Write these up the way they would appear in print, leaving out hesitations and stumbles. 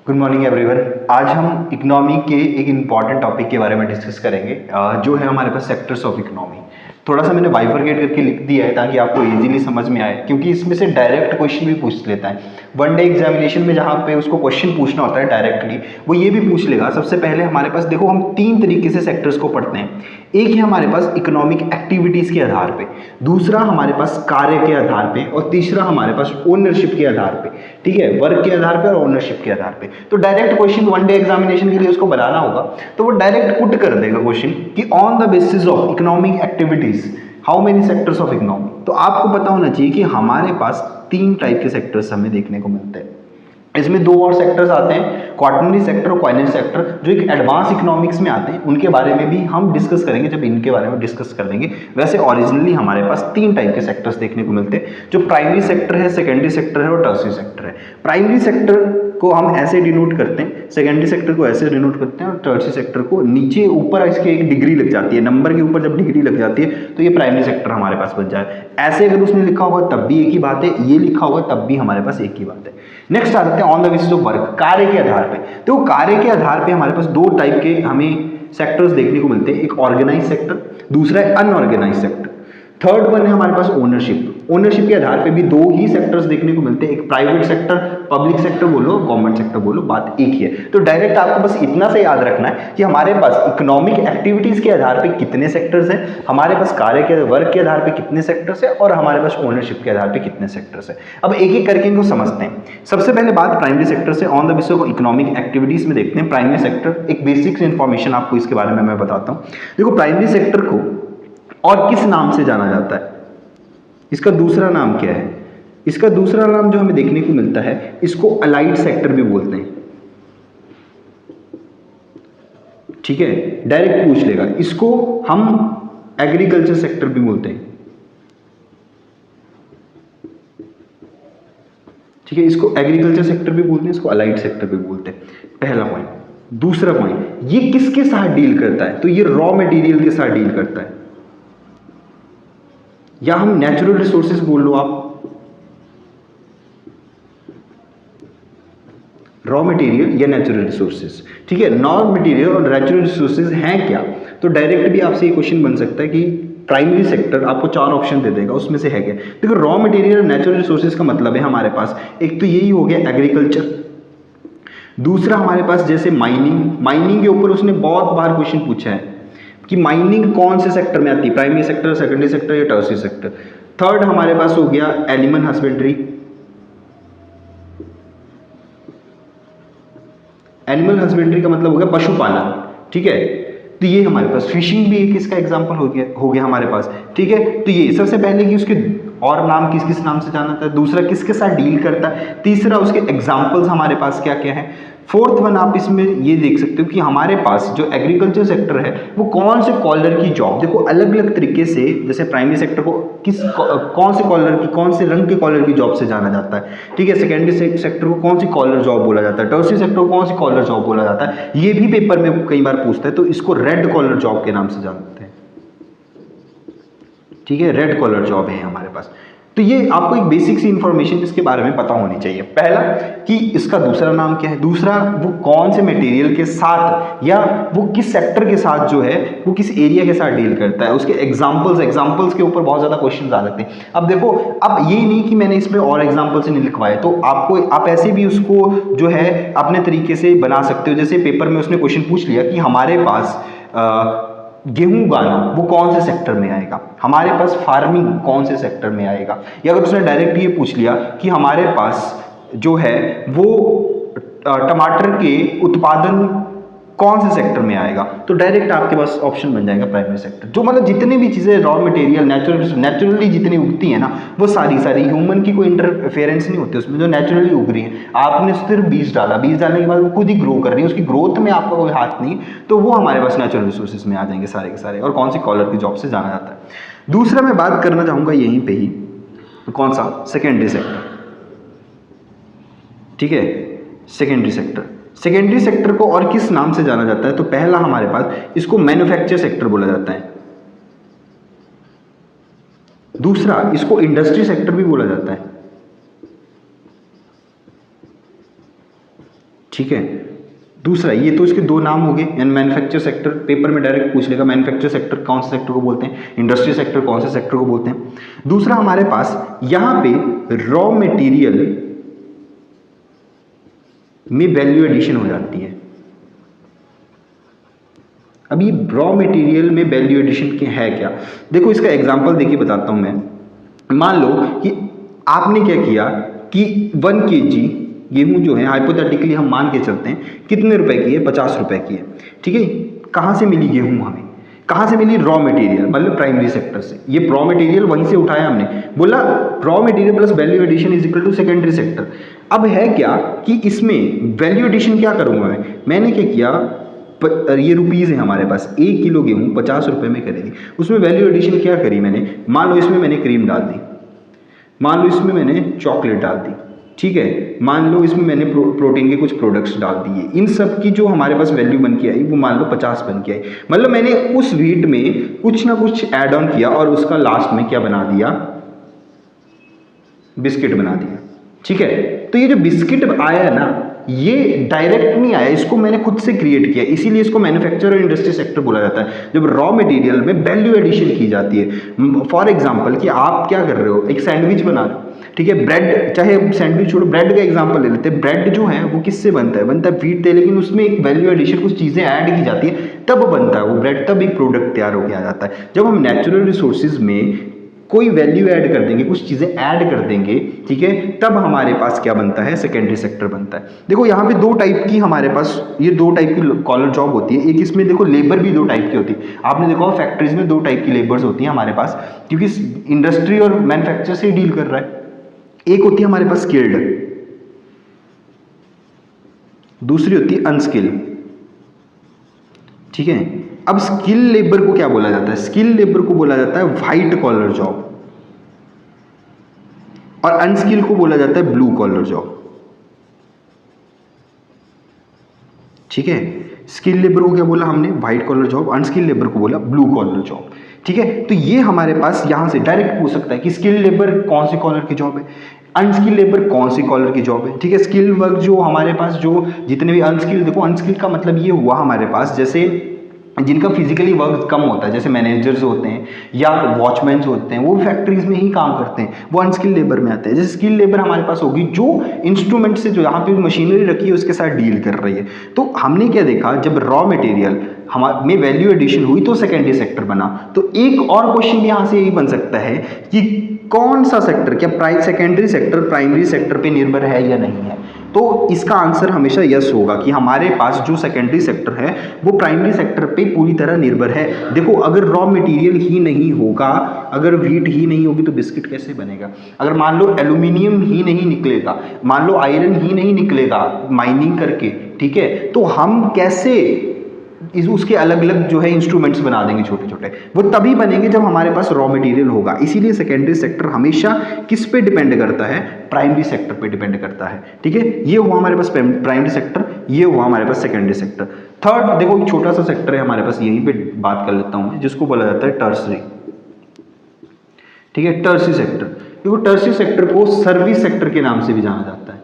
Good morning everyone. आज हम economy के एक इम्पॉर्टेंट टॉपिक के बारे में डिस्कस करेंगे, जो है हमारे पास सेक्टर्स ऑफ इकोनॉमी। थोड़ा सा मैंने बाइफरकेट करके लिख दिया है ताकि आपको इजीली समझ में आए, क्योंकि इसमें से डायरेक्ट क्वेश्चन भी पूछ लेता है। वन डे एग्जामिनेशन में जहाँ पे उसको क्वेश्चन पूछना होता है डायरेक्टली, वो ये भी पूछ लेगा। सबसे पहले हमारे पास देखो, हम तीन तरीके से सेक्टर्स को पढ़ते हैं। एक है हमारे पास इकोनॉमिक एक्टिविटीज़ के आधार पे, दूसरा हमारे पास कार्य के आधार पे, और तीसरा हमारे पास ओनरशिप के आधार पे। ठीक है, वर्क के आधार पे और ओनरशिप के आधार पे। तो direct question one day examination के लिए उसको बनाना होगा, तो वो डायरेक्ट पुट कर देगा क्वेश्चन कि on the basis of economic activities how many sectors of economy. तो आपको पता होना चाहिए कि हमारे पास तीन टाइप के सेक्टर्स हमें देखने को मिलते हैं। इसमें दो और सेक्टर्स आते हैं, क्वार्टरली सेक्टर और क्वाइनेंट सेक्टर, जो एक एडवांस इकोनॉमिक्स में आते हैं। उनके बारे में भी हम डिस्कस करेंगे जब इनके बारे में डिस्कस कर लेंगे। वैसे ओरिजिनली हमारे पास तीन टाइप के सेक्टर्स देखने को मिलते हैं, जो प्राइमरी सेक्टर है, सेकेंडरी सेक्टर है और टर्शियरी सेक्टर है। प्राइमरी सेक्टर को हम ऐसे डिनोट करते हैं, सेकेंडरी सेक्टर को ऐसे डिनोट करते हैं, और टर्शियरी सेक्टर को नीचे ऊपर इसके एक डिग्री लग जाती है, नंबर के ऊपर जब डिग्री लग जाती है तो ये प्राइमरी सेक्टर हमारे पास बन जाए। ऐसे अगर उसने लिखा होगा तब भी एक ही बात है, ये लिखा होगा तब भी हमारे पास एक ही बात है। नेक्स्ट आ जाते हैं on the basis of work, कार्य के आधार पे। तो कार्य के आधार पे हमारे पास दो टाइप के हमें सेक्टर्स देखने को मिलते हैं, एक ऑर्गेनाइज सेक्टर, दूसरा है अनऑर्गेनाइज सेक्टर। थर्ड वन है हमारे पास ओनरशिप। ओनरशिप के आधार पे भी दो ही सेक्टर्स देखने को मिलते हैं, एक प्राइवेट सेक्टर, पब्लिक सेक्टर बोलो, गवर्नमेंट सेक्टर बोलो, बात एक ही है। तो डायरेक्ट आपको बस इतना से याद रखना है कि हमारे पास इकोनॉमिक एक्टिविटीज के आधार पे कितने सेक्टर्स हैं, हमारे पास कार्य के वर्क के आधार पे कितने सेक्टर्स हैं, और हमारे पास ओनरशिप के आधार पे कितने सेक्टर्स हैं। अब एक एक करके इनको समझते हैं। सबसे पहले बात प्राइमरी सेक्टर से on the basis of economic activities में देखते हैं। प्राइमरी सेक्टर, एक बेसिक इन्फॉर्मेशन आपको इसके बारे में मैं बताता हूँ। देखो, प्राइमरी सेक्टर को और किस नाम से जाना जाता है, इसका दूसरा नाम क्या है? इसका दूसरा नाम जो हमें देखने को मिलता है, इसको अलाइड सेक्टर भी बोलते हैं। ठीक है, डायरेक्ट पूछ लेगा। इसको हम एग्रीकल्चर सेक्टर भी बोलते हैं। ठीक है, इसको एग्रीकल्चर सेक्टर भी बोलते हैं, इसको अलाइड सेक्टर भी बोलते हैं। पहला पॉइंट। दूसरा पॉइंट, ये किसके साथ डील करता है? तो ये रॉ मटेरियल के साथ डील करता है, या हम नेचुरल रिसोर्सेज बोल लो आप। रॉ मटेरियल या नेचुरल रिसोर्सेज। ठीक है, नॉन मटेरियल और नेचुरल रिसोर्सेज हैं क्या? तो डायरेक्ट भी आपसे ये क्वेश्चन बन सकता है कि प्राइमरी सेक्टर आपको चार ऑप्शन दे देगा, उसमें से है क्या। देखो, रॉ मटेरियल और नेचुरल रिसोर्सेज का मतलब है हमारे पास, एक तो यही हो गया एग्रीकल्चर, दूसरा हमारे पास जैसे माइनिंग। माइनिंग के ऊपर उसने बहुत बार क्वेश्चन पूछा है कि माइनिंग कौन से सेक्टर में आती है, प्राइमरी सेक्टर, सेकेंडरी सेक्टर या टर्शियरी सेक्टर। थर्ड हमारे पास हो गया एनिमल हस्बेंड्री। एनिमल हस्बेंड्री का मतलब हो गया पशुपालन। ठीक है, तो ये हमारे पास फिशिंग भी एक इसका एग्जांपल हो गया हमारे पास। ठीक है, तो ये सबसे पहले कि उसके और नाम किस किस नाम से जाना था, दूसरा किसके साथ डील करता है, तीसरा उसके एग्जांपल्स हमारे पास क्या क्या है। फोर्थ वन आप इसमें ये देख सकते हो कि हमारे पास जो एग्रीकल्चर सेक्टर है वो कौन से कॉलर की जॉब, देखो अलग अलग तरीके से, जैसे प्राइमरी सेक्टर को कौन से कॉलर की, कौन से रंग के कॉलर की जॉब से जाना जाता है। ठीक है, सेकेंडरी सेक्टर को कौन सी कॉलर जॉब बोला जाता है, टर्शियरी सेक्टर को कौन सी कॉलर जॉब बोला जाता है। ये भी पेपर में कई बार पूछता है, तो इसको रेड कॉलर जॉब के नाम से जानते हैं। ठीक है, रेड कॉलर जॉब है हमारे पास। तो ये आपको एक बेसिक सी इंफॉर्मेशन इसके बारे में पता होनी चाहिए। पहला कि इसका दूसरा नाम क्या है, दूसरा वो कौन से मटेरियल के साथ या वो किस सेक्टर के साथ जो है वो किस एरिया के साथ डील करता है, उसके एग्जांपल्स के ऊपर बहुत ज्यादा क्वेश्चन आ सकते हैं। अब देखो, अब ये नहीं कि मैंने इसमें और एग्जांपल्स नहीं लिखवाए, तो आपको आप ऐसे भी उसको जो है अपने तरीके से बना सकते हो। जैसे पेपर में उसने क्वेश्चन पूछ लिया कि हमारे पास गेहूं उगाना वो कौन से सेक्टर में आएगा, हमारे पास फार्मिंग कौन से सेक्टर में आएगा, या अगर उसने डायरेक्ट ये पूछ लिया कि हमारे पास जो है वो टमाटर के उत्पादन कौन से सेक्टर में आएगा, तो डायरेक्ट आपके पास ऑप्शन बन जाएगा प्राइमरी सेक्टर। जो मतलब जितनी भी चीज़ें रॉ मटेरियल नेचुरली जितनी उगती है ना, वो सारी ह्यूमन की कोई इंटरफेरेंस नहीं होती उसमें, जो नेचुरली उग रही है। आपने सिर्फ बीज डाला, बीज डालने के बाद वो खुद ही ग्रो कर रही है, उसकी ग्रोथ में आपका कोई हाथ नहीं, तो वो हमारे पास नेचुरल रिसोर्सेज में आ जाएंगे सारे के सारे। और कौन सी कॉलर की जॉब से जाना जाता है। दूसरा मैं बात करना चाहूँगा यहीं पर ही, कौन सा, सेकेंडरी सेक्टर। ठीक है, सेकेंडरी सेक्टर, सेकेंडरी सेक्टर को और किस नाम से जाना जाता है, तो पहला हमारे पास इसको मैन्युफैक्चर सेक्टर बोला जाता है, दूसरा इसको इंडस्ट्री सेक्टर भी बोला जाता है। ठीक है। दूसरा, ये तो इसके दो नाम हो गए, एंड मैन्युफैक्चर सेक्टर पेपर में डायरेक्ट पूछ लेगा मैन्युफैक्चर सेक्टर कौन से सेक्टर को बोलते हैं, इंडस्ट्री सेक्टर कौन से सेक्टर को बोलते हैं। दूसरा हमारे पास यहाँ पे रॉ मटेरियल में वैल्यू एडिशन हो जाती है। अब ये रॉ मटेरियल में वैल्यू एडिशन के है क्या, देखो इसका एग्जांपल देखिए बताता हूं मैं। मान लो कि आपने क्या किया कि 1 kg गेहूं जो है हाइपोथेटिकली हम मान के चलते हैं कितने रुपए की है, 50 रुपए की है, ठीक है। कहाँ से मिली गेहूं हमें, कहाँ से मिली, रॉ मटेरियल मतलब प्राइमरी सेक्टर से। ये रॉ मटेरियल वहीं से उठाया हमने, बोला raw material plus value addition is equal to secondary sector. अब है क्या कि इसमें वैल्यू एडिशन क्या करूंगा मैंने क्या किया, ये रुपीज़ है हमारे पास, 1 किलो गेहूं 50 रुपए में करेगी, उसमें वैल्यू एडिशन क्या करी मैंने, मान लो इसमें मैंने क्रीम डाल दी, मान लो इसमें मैंने चॉकलेट डाल दी, ठीक है, मान लो इसमें मैंने प्रोटीन के कुछ प्रोडक्ट्स डाल दिए, इन सब की जो हमारे पास वैल्यू बन के आई वो मान लो 50 बन के आई। मतलब मैंने उस व्हीट में कुछ ना कुछ ऐड ऑन किया और उसका लास्ट में क्या बना दिया, बिस्किट बना दिया, ठीक है। तो ये जो बिस्किट आया है ना, ये डायरेक्ट नहीं आया, इसको मैंने खुद से क्रिएट किया, इसीलिए इसको मैन्युफैक्चर और इंडस्ट्री सेक्टर बोला जाता है, जब रॉ मटेरियल में वैल्यू एडिशन की जाती है। फॉर एग्जांपल कि आप क्या कर रहे हो, एक सैंडविच बना रहे हो, ठीक है, ब्रेड, चाहे सैंडविच छोड़ो, ब्रेड का एग्जांपल ले लेते हैं। ब्रेड जो है वो किससे बनता है, बनता है व्हीट से, लेकिन उसमें एक वैल्यू एडिशन कुछ चीज़ें ऐड की जाती है, तब बनता है वो ब्रेड, तब एक प्रोडक्ट तैयार होकर आ जाता है। जब हम नेचुरल रिसोर्सेज में कोई वैल्यू ऐड कर देंगे, कुछ चीज़ें ऐड कर देंगे, ठीक है, तब हमारे पास क्या बनता है, सेकेंडरी सेक्टर बनता है। देखो यहाँ पे दो टाइप की हमारे पास, ये दो टाइप की कॉलर जॉब होती है। एक इसमें देखो लेबर भी दो टाइप की होती है, आपने देखा फैक्ट्रीज में दो टाइप की लेबर्स होती हैं हमारे पास, क्योंकि इंडस्ट्री और मैन्युफैक्चर से डील कर रहा है। एक होती है हमारे पास स्किल्ड, दूसरी होती है अनस्किल्ड, ठीक है। अब स्किल लेबर को क्या बोला जाता है, स्किल लेबर को बोला जाता है व्हाइट कॉलर जॉब, और अनस्किल को बोला जाता है ब्लू कॉलर जॉब, ठीक है। स्किल लेबर को क्या बोला हमने, white collar job, unskill labour को बोला ब्लू कॉलर जॉब, ठीक है। तो ये हमारे पास यहां से डायरेक्ट पूछ सकता है कि स्किल लेबर कौन सी कॉलर की जॉब है, अनस्किल लेबर कौन सी कॉलर की जॉब है, ठीक है। स्किल वर्क जो हमारे पास, जो जितने भी अनस्किल, देखो अनस्किल का मतलब ये हुआ हमारे पास जैसे जिनका फिजिकली वर्क कम होता है, जैसे मैनेजर्स होते हैं या वॉचमैन होते हैं, वो फैक्ट्रीज में ही काम करते हैं, वो अनस्किल लेबर में आते हैं। जैसे स्किल लेबर हमारे पास होगी जो इंस्ट्रूमेंट से, जो यहाँ पे मशीनरी रखी है उसके साथ डील कर रही है। तो हमने क्या देखा, जब रॉ मटेरियल हमारे में वैल्यू एडिशन हुई तो सेकेंडरी सेक्टर बना। तो एक और क्वेश्चन यहाँ से यही बन सकता है कि कौन सा सेक्टर, क्या सेकेंडरी सेक्टर प्राइमरी सेक्टर पे निर्भर है या नहीं है। तो इसका आंसर हमेशा यस होगा कि हमारे पास जो सेकेंडरी सेक्टर है वो प्राइमरी सेक्टर पे पूरी तरह निर्भर है। देखो अगर रॉ मटेरियल ही नहीं होगा, अगर व्हीट ही नहीं होगी तो बिस्किट कैसे बनेगा। अगर मान लो एल्यूमिनियम ही नहीं निकलेगा, मान लो आयरन ही नहीं निकलेगा माइनिंग करके, ठीक है, तो हम कैसे उसके अलग अलग जो है इंस्ट्रूमेंट्स बना देंगे छोटे छोटे, वो तभी बनेंगे जब हमारे पास रॉ मटेरियल होगा। इसीलिए सेकेंडरी सेक्टर हमेशा किस पे डिपेंड करता है, प्राइमरी सेक्टर पे डिपेंड करता है, ठीक है। ये हुआ हमारे पास प्राइमरी सेक्टर, ये हुआ हमारे पास सेकेंडरी सेक्टर। थर्ड देखो एक छोटा सा सेक्टर है हमारे पास, यहीं पे बात कर लेता हूं, जिसको बोला जाता है टर्सरी, ठीक है, टर्सरी सेक्टर। देखो टर्सरी सेक्टर को सर्विस सेक्टर के नाम से भी जाना जाता है,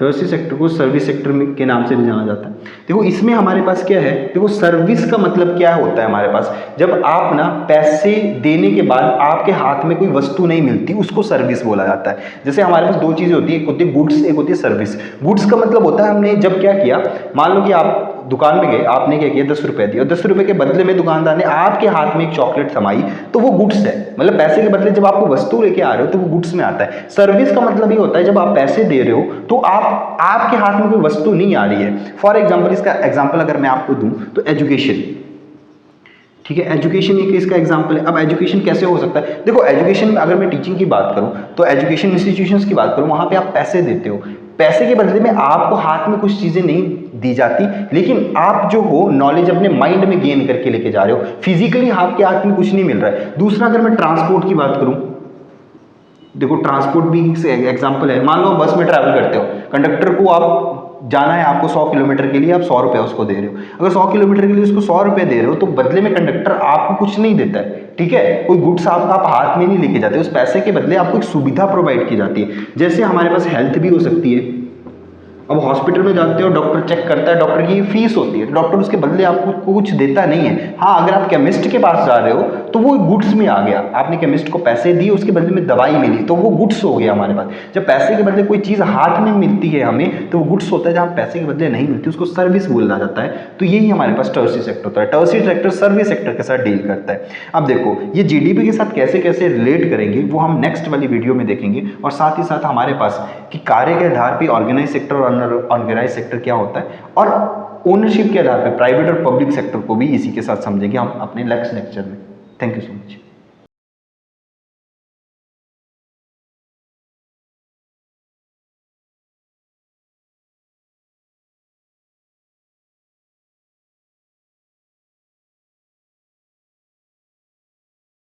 टर्सरी सेक्टर को सर्विस सेक्टर के नाम से भी जाना जाता है। देखो इसमें हमारे पास क्या है, देखो सर्विस का मतलब क्या होता है हमारे पास, जब आप ना पैसे देने के बाद आपके हाथ में कोई वस्तु नहीं मिलती उसको सर्विस बोला जाता है। जैसे हमारे पास दो चीजें होती है, एक होती है गुड्स, एक होती है सर्विस। गुड्स का मतलब होता है हमने जब क्या किया, मान लो कि आप दुकान में गए, आपने क्या किया 10 रुपए दिए और 10 रुपए के बदले में दुकानदार ने आपके हाथ में एक चॉकलेट थमाई, तो वो गुड्स है। मतलब पैसे के बदले जब आपको वस्तु लेके आ रहे हो तो वो गुड्स में आता है। सर्विस का मतलब ये होता है जब आप पैसे दे रहे हो तो आपके हाथ में कोई वस्तु नहीं आ रही है। फॉर एग्जाम्पल, इसका एग्जाम्पल अगर मैं आपको दूं तो एजुकेशन, ठीक है, एजुकेशन एक इसका एग्जांपल है। अब एजुकेशन कैसे हो सकता है, देखो एजुकेशन में अगर मैं टीचिंग की बात करूं तो एजुकेशन इंस्टीट्यूशंस की बात करूं, वहां पे आप पैसे देते हो, पैसे के बदले में आपको हाथ में कुछ चीजें नहीं दी जाती, लेकिन आप जो हो नॉलेज अपने माइंड में गेन करके लेके जा रहे हो, फिजिकली हाथ के हाथ में कुछ नहीं मिल रहा है। दूसरा अगर मैं ट्रांसपोर्ट की बात करूं, देखो ट्रांसपोर्ट भी एग्जांपल है। मान लो बस में ट्रैवल करते हो, कंडक्टर को आप जाना है आपको 100 किलोमीटर के लिए, आप 100 रुपये उसको दे रहे हो। अगर 100 किलोमीटर के लिए उसको 100 रुपये दे रहे हो तो बदले में कंडक्टर आपको कुछ नहीं देता है, ठीक है, कोई गुड्स आप हाथ में नहीं लेके जाते, उस पैसे के बदले आपको एक सुविधा प्रोवाइड की जाती है। जैसे हमारे पास हेल्थ भी हो सकती है, अब हॉस्पिटल में जाते हो, डॉक्टर चेक करता है, डॉक्टर की फीस होती है, डॉक्टर उसके बदले आपको कुछ देता नहीं है। हाँ, अगर आप केमिस्ट के पास जा रहे हो तो वो गुड्स में आ गया, आपने केमिस्ट को पैसे दिए, उसके बदले में दवाई मिली, तो वो गुड्स हो गया हमारे पास। जब पैसे के बदले कोई चीज़ हाथ में मिलती है हमें, तो वो गुड्स होता है। जहाँ पैसे के बदले नहीं मिलती उसको सर्विस बोला जाता है। तो यही हमारे पास टर्शियरी सेक्टर होता है। टर्शियरी सेक्टर सर्विस सेक्टर के साथ डील करता है। अब देखो ये जीडीपी के साथ कैसे कैसे रिलेट करेंगे वो हम नेक्स्ट वाली वीडियो में देखेंगे, और साथ ही साथ हमारे पास कि कार्य के आधार पर ऑर्गेनाइज सेक्टर और अनऑर्गेनाइज सेक्टर क्या होता है, और ओनरशिप के आधार पर प्राइवेट और पब्लिक सेक्टर को भी इसी के साथ समझेंगे हम अपने नेक्स्ट लेक्चर में। Thank you so much.